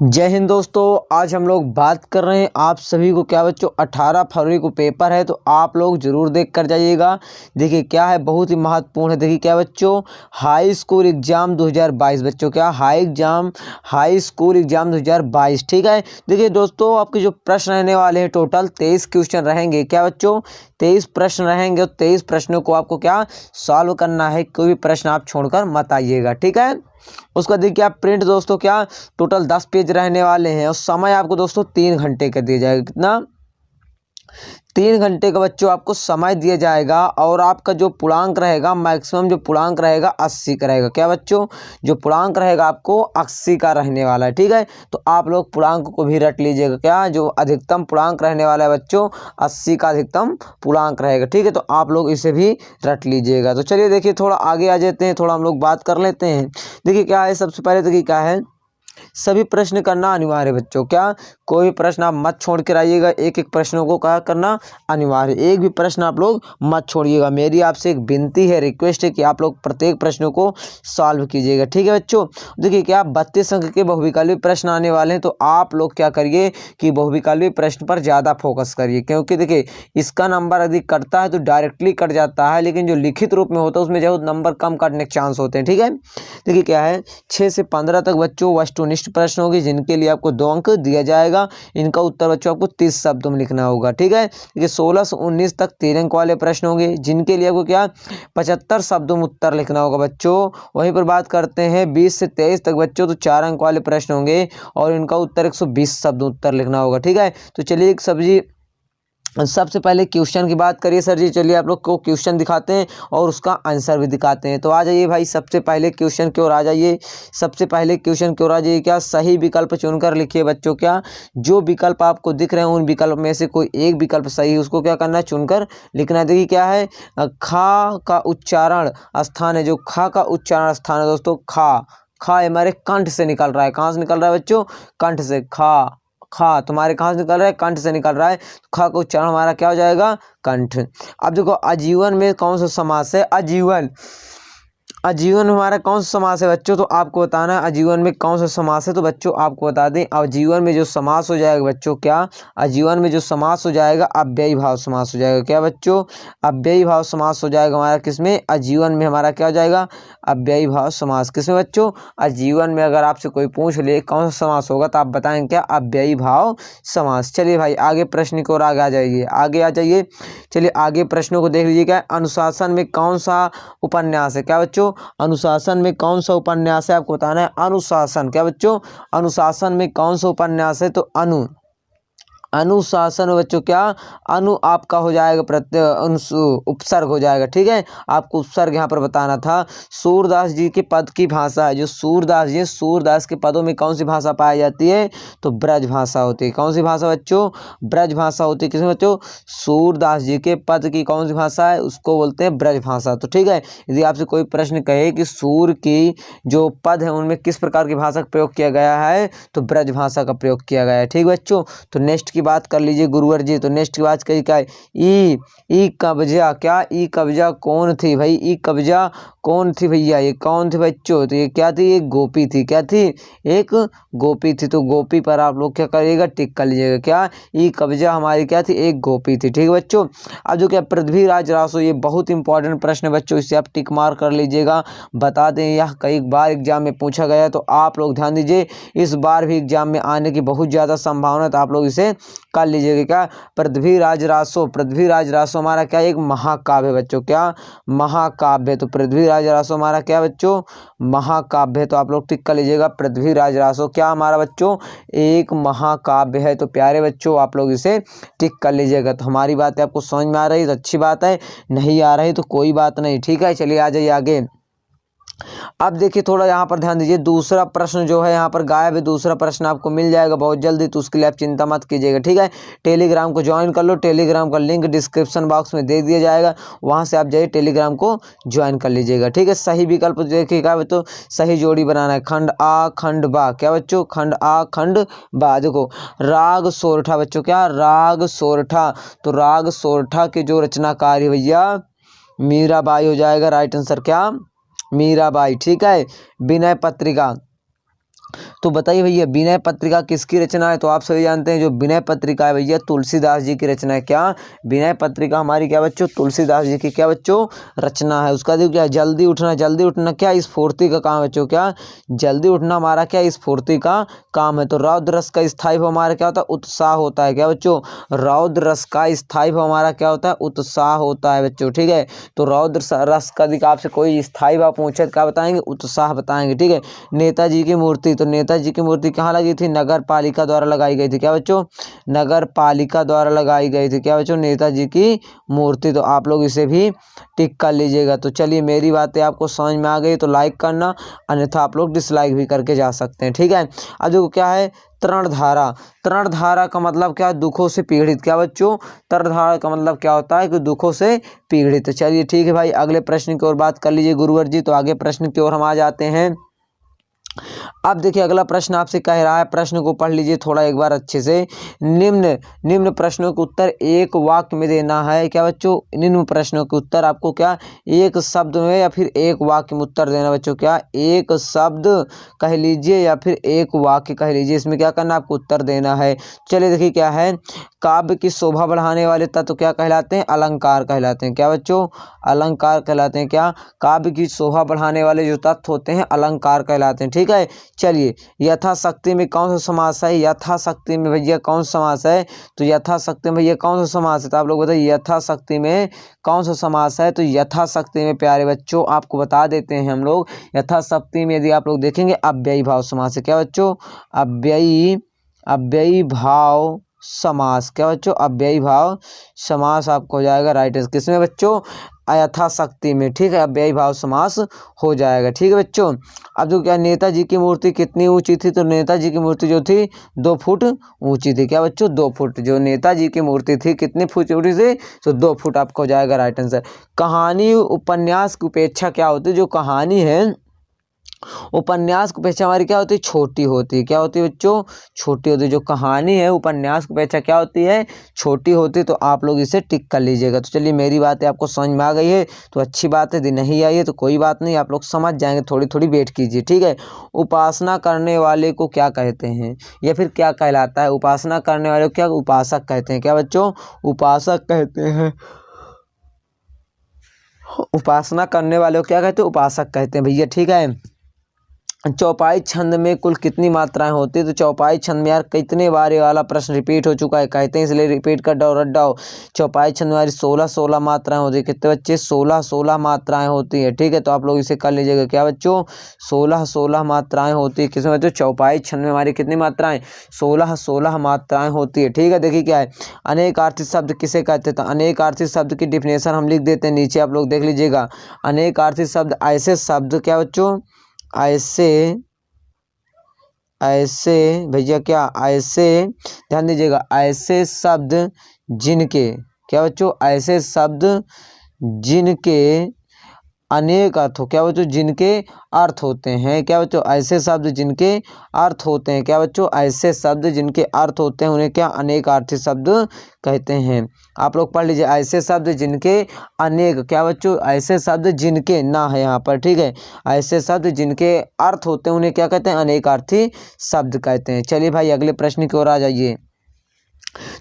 जय हिंद दोस्तों। आज हम लोग बात कर रहे हैं आप सभी को क्या बच्चों 18 फरवरी को पेपर है, तो आप लोग जरूर देख कर जाइएगा। देखिए क्या है, बहुत ही महत्वपूर्ण है। देखिए क्या बच्चों, हाई स्कूल एग्जाम 2022 बच्चों, क्या हाई स्कूल एग्जाम 2022। ठीक है। देखिए दोस्तों, आपके जो प्रश्न रहने वाले हैं टोटल 23 क्वेश्चन रहेंगे। क्या बच्चों 23 प्रश्न रहेंगे और 23 प्रश्नों को आपको क्या सॉल्व करना है। कोई भी प्रश्न आप छोड़कर मत आइएगा। ठीक है। उसका देखिए आप प्रिंट दोस्तों क्या टोटल 10 पेज रहने वाले हैं और समय आपको दोस्तों 3 घंटे का दिया जाएगा। कितना? 3 घंटे का बच्चों आपको समय दिया जाएगा और आपका जो पूर्णांक रहेगा, मैक्सिमम जो पूर्णांक रहेगा 80 का रहेगा। क्या बच्चों, जो पूर्णांक रहेगा आपको 80 का रहने वाला है। ठीक है। तो आप लोग पूर्णांक को भी रट लीजिएगा। क्या जो अधिकतम पूर्णांक रहने वाला है बच्चों 80 का अधिकतम पूर्णांक रहेगा। ठीक है। तो आप लोग इसे भी रट लीजिएगा। तो चलिए देखिए थोड़ा आगे आ जाते हैं, थोड़ा हम लोग बात कर लेते हैं। देखिए क्या है, सबसे पहले देखिए क्या है, सभी प्रश्न करना अनिवार्य है बच्चों। क्या कोई भी प्रश्न आप मत छोड़ कर आइएगा। एक एक प्रश्नों को क्या करना अनिवार्य है। एक भी प्रश्न आप लोग मत छोड़िएगा। मेरी आपसे एक विनती है, रिक्वेस्ट है कि आप लोग प्रत्येक प्रश्नों को सॉल्व कीजिएगा। ठीक है बच्चों। देखिए क्या 32 अंक के बहुविकल्पी प्रश्न आने वाले हैं, तो आप लोग क्या करिए कि बहुविकल्पी प्रश्न पर ज़्यादा फोकस करिए। क्योंकि देखिए इसका नंबर यदि कटता है तो डायरेक्टली कट जाता है, लेकिन जो लिखित रूप में होता है उसमें जो नंबर कम कटने के चांस होते हैं। ठीक है। देखिए क्या है, 6 से 15 तक बच्चों वस्तुनिष्ठ प्रश्न होगी, जिनके लिए आपको 2 अंक दिया जाएगा। इनका उत्तर बच्चों आपको 30 शब्दों में लिखना होगा। ठीक है। देखिए 16 से 19 तक 3 अंक वाले प्रश्न होंगे, जिनके लिए आपको क्या 75 शब्दों में उत्तर लिखना होगा बच्चों। वहीं पर बात करते हैं 20 से 23 तक बच्चों, तो 4 अंक वाले प्रश्न होंगे और इनका उत्तर 120 शब्दों उत्तर लिखना होगा। ठीक है। तो चलिए एक सबसे पहले क्वेश्चन की बात करिए सर जी। चलिए आप लोग को क्वेश्चन दिखाते हैं और उसका आंसर भी दिखाते हैं। तो आ जाइए भाई, सबसे पहले क्वेश्चन की ओर आ जाइए। सबसे पहले क्वेश्चन की ओर आ जाइए। क्या सही विकल्प चुनकर लिखिए बच्चों। क्या जो विकल्प आपको दिख रहे हैं उन विकल्प में से कोई एक विकल्प सही है, उसको क्या करना है चुनकर लिखना है। देखिए क्या है, खा का उच्चारण स्थान है, जो खा का उच्चारण स्थान है दोस्तों, खा हमारे कंठ से निकल रहा है। कहाँ से निकल रहा है बच्चों? कंठ से। खा तुम्हारे कहाँ से निकल रहा है? कंठ से निकल रहा है। खा का उच्चारण हमारा क्या हो जाएगा? कंठ। अब देखो आजीवन में कौन सा समास है? आजीवन में हमारा कौन सा समास है बच्चों? तो आपको बताना है आजीवन में कौन सा समास है। तो बच्चों आपको बता दें, आजीवन में जो समास हो जाएगा बच्चों, क्या आजीवन में जो समास हो जाएगा अव्ययी भाव समास हो जाएगा। क्या बच्चों? अव्ययी भाव समास हो जाएगा हमारा किसमें? आजीवन में हमारा क्या हो जाएगा? अव्ययी भाव समास। किसमें बच्चों? आजीवन में। अगर आपसे कोई पूछ ले कौन सा समास होगा, तो आप बताएंगे क्या? अव्ययी भाव समास। चलिए भाई आगे प्रश्न की ओर आगे आ जाइए, आगे आ जाइए। चलिए आगे प्रश्नों को देख लीजिए। क्या अनुशासन में कौन सा उपन्यास है? क्या बच्चों? अनुशासन में कौन सा उपन्यास है, आपको बताना है। अनुशासन। क्या बच्चों? अनुशासन में कौन सा उपन्यास है? तो अनुशासन बच्चों क्या अनु आपका हो जाएगा प्रत्यय, उपसर्ग हो जाएगा। ठीक है। आपको उपसर्ग यहाँ पर बताना था। सूरदास जी के पद की भाषा है, जो सूरदास जी, सूरदास के पदों में कौन सी भाषा पाई जाती है? तो ब्रज भाषा होती है। कौन सी भाषा बच्चों? ब्रज भाषा होती है। किसमें बच्चों? सूरदास जी के पद की कौन सी भाषा है? उसको बोलते हैं ब्रज भाषा। तो ठीक है, यदि आपसे कोई प्रश्न कहे कि सूर की जो पद है उनमें किस प्रकार की भाषा का प्रयोग किया गया है, तो ब्रज भाषा का प्रयोग किया गया है। ठीक बच्चों। तो नेक्स्ट की बात कर लीजिए गुरुवर जी। तो नेक्स्ट की बात करिए क्या है, ई कब्जा। क्या ई कब्जा कौन थी भाई? ई कब्जा कौन थी भैया? ये कौन थी बच्चों? तो ये क्या थी? एक गोपी थी। क्या थी? एक गोपी थी। तो गोपी पर आप लोग क्या करिएगा? टिक कर लीजिएगा। क्या ई कब्जा हमारी क्या थी? एक गोपी थी। ठीक है बच्चों। अब जो क्या पृथ्वीराज रासो, ये बहुत इंपॉर्टेंट प्रश्न है बच्चों, इसे आप टिक मार कर लीजिएगा। बता दें यह कई बार एग्जाम में पूछा गया है, तो आप लोग ध्यान दीजिए, इस बार भी एग्जाम में आने की बहुत ज़्यादा संभावना है, तो आप लोग इसे कर लीजिएगा। क्या पृथ्वीराज रासो, पृथ्वीराज रासो हमारा क्या एक महाकाव्य है बच्चों। क्या महाकाव्य है। तो पृथ्वीराज रासो हमारा क्या बच्चों? महाकाव्य है। तो आप लोग टिक कर लीजिएगा, पृथ्वीराज रासो क्या हमारा बच्चों? एक महाकाव्य है। तो प्यारे बच्चों आप लोग इसे टिक कर लीजिएगा। तो हमारी बात है आपको समझ में आ रही है तो अच्छी बात है, नहीं आ रही तो कोई बात नहीं। ठीक है। चलिए आ जाइए आगे। अब देखिए थोड़ा यहाँ पर ध्यान दीजिए, दूसरा प्रश्न जो है यहाँ पर गायब है। दूसरा प्रश्न आपको मिल जाएगा बहुत जल्दी, तो उसके लिए आप चिंता मत कीजिएगा। ठीक है। टेलीग्राम को ज्वाइन कर लो, टेलीग्राम का लिंक डिस्क्रिप्शन बॉक्स में दे दिया जाएगा, वहाँ से आप जाइए टेलीग्राम को ज्वाइन कर लीजिएगा। ठीक है। सही विकल्प देखिएगा, तो सही जोड़ी बनाना है, खंड आ खंड बा। क्या बच्चों? खंड आ खंड बा। देखो राग सोरठा बच्चों, क्या राग सोरठा, तो राग सोरठा के जो रचनाकार है भैया मीराबाई हो जाएगा। राइट आंसर क्या? मीराबाई। ठीक है। विनय पत्रिका, तो बताइए भैया विनय पत्रिका किसकी रचना है? तो आप सभी जानते हैं जो विनय पत्रिका है भैया तुलसीदास जी की रचना है। क्या विनय पत्रिका हमारी क्या बच्चों तुलसीदास जी की क्या बच्चों रचना है। उसका देखो क्या जल्दी उठना क्या स्फूर्ति का काम है बच्चों। क्या जल्दी उठना हमारा क्या स्फूर्ति का काम है। तो रौद्र रस का स्थायी भाव हमारा क्या होता है उत्साह होता है। क्या बच्चों रौद्र रस का स्थायी भाव हमारा क्या होता है उत्साह होता है बच्चों। ठीक है तो रौद्र रस का यदि आपसे कोई स्थायी भाव पूछे तो क्या बताएंगे उत्साह बताएंगे। ठीक है नेताजी की मूर्ति तो नेताजी की मूर्ति कहाँ लगी थी नगर पालिका द्वारा लगाई गई थी। क्या बच्चों नगर पालिका द्वारा लगाई गई थी। क्या बच्चों नेताजी की मूर्ति। तो आप लोग इसे भी टिक कर लीजिएगा। तो चलिए मेरी बातें आपको समझ में आ गई तो लाइक करना अन्यथा आप लोग डिसलाइक भी करके जा सकते हैं। ठीक है अब देखो क्या है तृणधारा का मतलब क्या दुखों से पीड़ित। क्या बच्चों तृणधारा का मतलब क्या होता है कि दुखों से पीड़ित। चलिए ठीक है भाई अगले प्रश्न की ओर बात कर लीजिए गुरुवर जी। तो आगे प्रश्न की ओर हम आ जाते हैं। अब देखिए अगला प्रश्न आपसे कह रहा है प्रश्न को पढ़ लीजिए थोड़ा एक बार अच्छे से। निम्न प्रश्नों के उत्तर एक वाक्य में देना है। क्या बच्चों निम्न प्रश्नों के उत्तर आपको क्या एक शब्द में या फिर एक वाक्य में उत्तर देना बच्चों। क्या एक शब्द कह लीजिए या फिर एक वाक्य कह लीजिए इसमें क्या करना आपको उत्तर देना है। चलिए देखिए क्या है काव्य की शोभा बढ़ाने वाले तत्व क्या कहलाते हैं अलंकार कहलाते हैं। क्या बच्चों अलंकार कहलाते हैं। क्या काव्य की शोभा बढ़ाने वाले जो तत्व होते हैं अलंकार कहलाते हैं। ठीक है चलिए यथाशक्ति में कौन सा समास है यथाशक्ति में भैया कौन सा समास है। तो यथाशक्ति में भैया कौन सा समास है तो आप लोग बताइए यथाशक्ति में कौन सा समास है। तो यथाशक्ति में प्यारे बच्चों आपको बता देते हैं हम लोग यथाशक्ति में यदि आप लोग देखेंगे अव्ययी भाव समास है। क्या बच्चों अव्ययी भाव समास। क्या बच्चों अव्ययी भाव समास आपको हो जाएगा राइट किसमें बच्चों यथाशक्ति में। ठीक है अव्ययी भाव समास हो जाएगा। ठीक है बच्चों अब जो क्या नेताजी की मूर्ति कितनी ऊंची थी। तो नेताजी की मूर्ति जो थी 2 फुट ऊंची थी। क्या बच्चों 2 फुट जो नेताजी की मूर्ति थी कितनी फुट ऊंची थी तो 2 फुट आपको हो जाएगा राइट आंसर। कहानी उपन्यास की उपेक्षा क्या होती है। जो कहानी है उपन्यास की अपेक्षा हमारी क्या होती है छोटी होती है। क्या होती है बच्चों छोटी होती है। जो कहानी है उपन्यास की अपेक्षा क्या होती है छोटी होती है। तो आप लोग इसे टिक कर लीजिएगा। तो चलिए मेरी बातें आपको समझ में आ गई है तो अच्छी बात है। यदि नहीं आई है तो कोई बात नहीं आप लोग समझ जाएंगे थोड़ी थोड़ी वेट कीजिए। ठीक है उपासना करने वाले को क्या कहते हैं या फिर क्या कहलाता है उपासना करने वाले को क्या उपासक कहते हैं। क्या बच्चों उपासक कहते हैं। उपासना करने वाले को क्या कहते हैं उपासक कहते हैं भैया। ठीक है चौपाई छंद में कुल कितनी मात्राएं होती है। तो चौपाई छंद में यार कितने बार ये वाला प्रश्न रिपीट हो चुका है कहते हैं इसलिए रिपीट कर डाओ रट डाओ। चौपाई छंद में हमारी 16 मात्राएं होती है। कितने बच्चे 16 मात्राएं होती है। ठीक है तो आप लोग इसे कर लीजिएगा। क्या बच्चों 16 मात्राएं होती है। किसमें बच्चों चौपाई छंद में हमारी कितनी मात्राएं 16 मात्राएं होती है। ठीक है देखिए क्या है अनेक अर्थी शब्द किसे कहते हैं। तो अनेक अर्थी शब्द की डिफिनेशन हम लिख देते हैं नीचे आप लोग देख लीजिएगा। अनेक अर्थी शब्द ऐसे शब्द क्या बच्चों ऐसे भैया क्या ऐसे ध्यान दीजिएगा ऐसे शब्द जिनके क्या बच्चों ऐसे शब्द जिनके अनेक अर्थ हो। क्या बच्चों जिनके अर्थ होते हैं। क्या बच्चों ऐसे शब्द जिनके अर्थ होते हैं। क्या बच्चों ऐसे शब्द जिनके अर्थ होते हैं उन्हें क्या अनेक अर्थी शब्द कहते हैं। आप लोग पढ़ लीजिए ऐसे शब्द जिनके अनेक क्या बच्चों ऐसे शब्द जिनके ना है यहाँ पर। ठीक है ऐसे शब्द जिनके अर्थ होते हैं उन्हें क्या कहते हैं अनेक अर्थी शब्द कहते हैं। चलिए भाई अगले प्रश्न की ओर आ जाइए।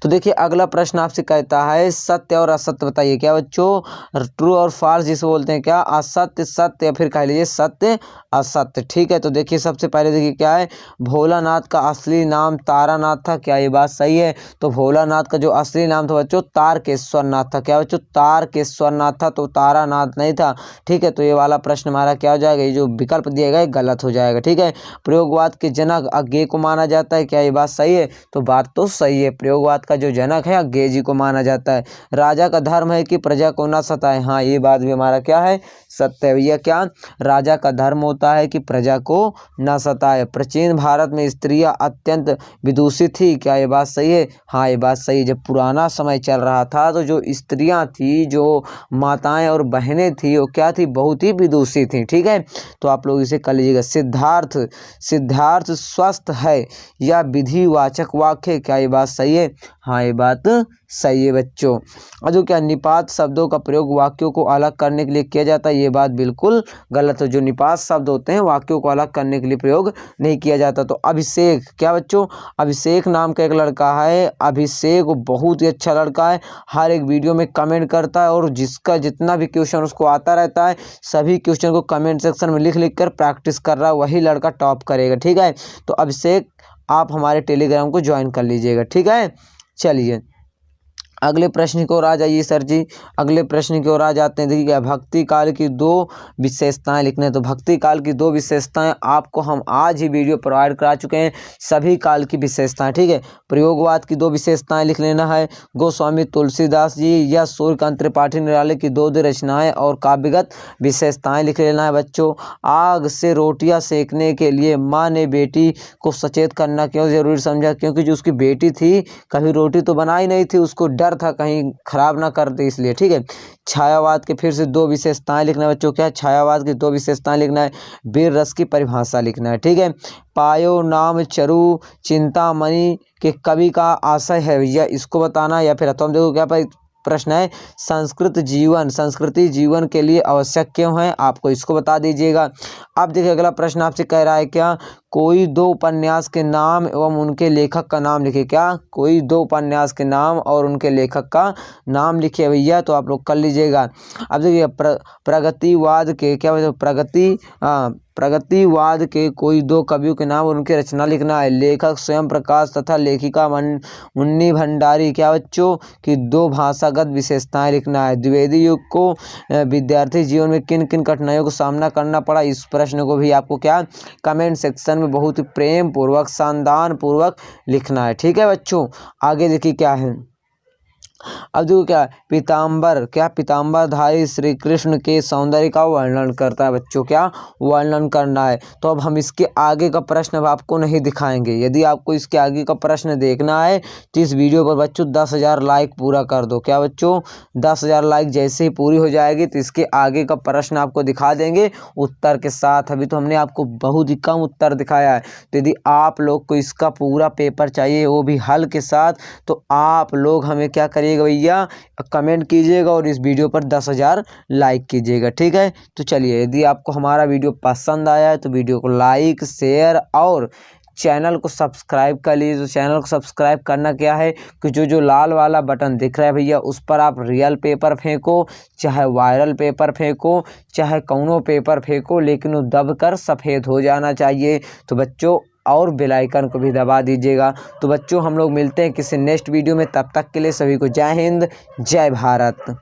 तो देखिए अगला प्रश्न आपसे कहता है सत्य और असत्य बताइए। क्या बच्चों ट्रू और फॉल्स जिसे बोलते हैं। क्या असत्य सत्य या फिर कह लीजिए सत्य असत्य। ठीक है तो देखिए सबसे पहले देखिए क्या है भोलानाथ का असली नाम तारानाथ था। क्या ये बात सही है। तो भोलानाथ का जो असली नाम था बच्चों तारकेश्वरनाथ था। क्या बच्चों तारकेश्वरनाथ था तो तारानाथ नहीं था। ठीक है तो ये वाला प्रश्न हमारा क्या हो जाएगा ये जो विकल्प दिया गया गलत हो जाएगा। ठीक है प्रयोगवाद के जनक अज्ञेय को माना जाता है। क्या ये बात सही है। तो बात तो सही है प्रयोगवाद का जो जनक है अज्ञेय जी को माना जाता है। राजा का धर्म है कि प्रजा को न सताए। हाँ ये बात भी हमारा क्या है सत्य है भैया। क्या राजा का धर्म होता है कि प्रजा को न सताए। प्राचीन भारत में स्त्रियां अत्यंत विदूषित थी। क्या ये बात सही है। हाँ ये बात सही है। जब पुराना समय चल रहा था तो जो स्त्रियां थी जो माताएं और बहनें थी वो क्या थी बहुत ही विदूषित थी। ठीक है तो आप लोग इसे कर लीजिएगा। सिद्धार्थ स्वस्थ है या विधिवाचक वाक्य। क्या ये बात सही है। हाँ, ये बात सही है बच्चों। और जो क्या निपात शब्दों का प्रयोग वाक्यों को अलग करने के लिए किया जाता है, ये बात बिल्कुल गलत है। जो निपात शब्द होते हैं वाक्यों को अलग करने के लिए प्रयोग नहीं किया जाता। तो अभिषेक, क्या बच्चों, अभिषेक नाम का एक लड़का है। अभिषेक बहुत ही अच्छा लड़का है, हर एक वीडियो में कमेंट करता है और जिसका जितना भी क्वेश्चन उसको आता रहता है सभी क्वेश्चन को कमेंट सेक्शन में लिख लिख कर प्रैक्टिस कर रहा है, वही लड़का टॉप करेगा। ठीक है, तो अभिषेक आप हमारे टेलीग्राम को ज्वाइन कर लीजिएगा। ठीक है, चलिए अगले प्रश्न की ओर आ जाइए सर जी। अगले प्रश्न की ओर आ जाते हैं। देखिए, भक्ति काल की 2 विशेषताएं लिखना है। तो भक्ति काल की 2 विशेषताएं आपको हम आज ही वीडियो प्रोवाइड करा चुके हैं, सभी काल की विशेषताएं। ठीक है, प्रयोगवाद की 2 विशेषताएं लिख लेना है। गोस्वामी तुलसीदास जी या सूर्यकांत त्रिपाठी निराले की 2 रचनाएं और काव्यगत विशेषताएं लिख लेना है बच्चों। आग से रोटियां सेकने के लिए माँ ने बेटी को सचेत करना क्यों जरूरी समझा? क्योंकि जो उसकी बेटी थी कभी रोटी तो बनाई नहीं थी, उसको डर था कहीं खराब ना कर दे, इसलिए। ठीक है, छायावाद के फिर से 2 विशेषताएं लिखना है बच्चों। क्या है? छायावाद की 2 विशेषताएं लिखना है। वीर रस की परिभाषा लिखना है। ठीक है, पायो नाम चरु चिंतामणि के कवि का आशय है भैया, इसको बताना। या फिर तो हम देखो क्या प्रश्न है, संस्कृति जीवन के लिए आवश्यक क्यों है, आपको इसको बता दीजिएगा। अब देखिए अगला प्रश्न आपसे कह रहा है क्या, कोई 2 उपन्यास के नाम एवं उनके लेखक का नाम लिखे। क्या? कोई 2 उपन्यास के नाम और उनके लेखक का नाम लिखिए भैया, तो आप लोग कर लीजिएगा। अब देखिए प्रगतिवाद के क्या प्रगतिवाद के कोई 2 कवियों के नाम और उनकी रचना लिखना है। लेखक स्वयं प्रकाश तथा लेखिका मुन्नी भंडारी, क्या बच्चों, की 2 भाषागत विशेषताएं लिखना है। द्विवेदी युग को विद्यार्थी जीवन में किन किन कठिनाइयों का सामना करना पड़ा, इस प्रश्न को भी आपको क्या कमेंट सेक्शन में बहुत ही प्रेम पूर्वक शानदार पूर्वक लिखना है। ठीक है बच्चों, आगे देखिए क्या है। अब देखो क्या, पीताम्बरधारी श्री कृष्ण के सौंदर्य का वर्णन करता है बच्चों। क्या वर्णन करना है? तो अब हम इसके आगे का प्रश्न अब आपको नहीं दिखाएंगे। यदि आपको इसके आगे का प्रश्न देखना है तो इस वीडियो पर बच्चों 10,000 लाइक पूरा कर दो। क्या बच्चों, 10,000 लाइक जैसे ही पूरी हो जाएगी तो इसके आगे का प्रश्न आपको दिखा देंगे उत्तर के साथ। अभी तो हमने आपको बहुत ही कम उत्तर दिखाया है, तो यदि आप लोग को इसका पूरा पेपर चाहिए वो भी हल के साथ, तो आप लोग हमें क्या करिएगा भैया, कमेंट कीजिएगा और इस वीडियो पर 10,000 लाइक कीजिएगा। ठीक है, तो चलिए यदि आपको हमारा वीडियो पसंद आया है तो वीडियो को लाइक शेयर और चैनल को सब्सक्राइब कर लीजिए। तो चैनल को सब्सक्राइब करना क्या है कि जो लाल वाला बटन दिख रहा है भैया उस पर आप रियल पेपर फेंको, चाहे वायरल पेपर फेंको, चाहे कौनो पेपर फेंको, लेकिन वो दब कर सफ़ेद हो जाना चाहिए। तो बच्चों और बेल आइकन को भी दबा दीजिएगा। तो बच्चों हम लोग मिलते हैं किसी नेक्स्ट वीडियो में, तब तक के लिए सभी को जय हिंद जय भारत।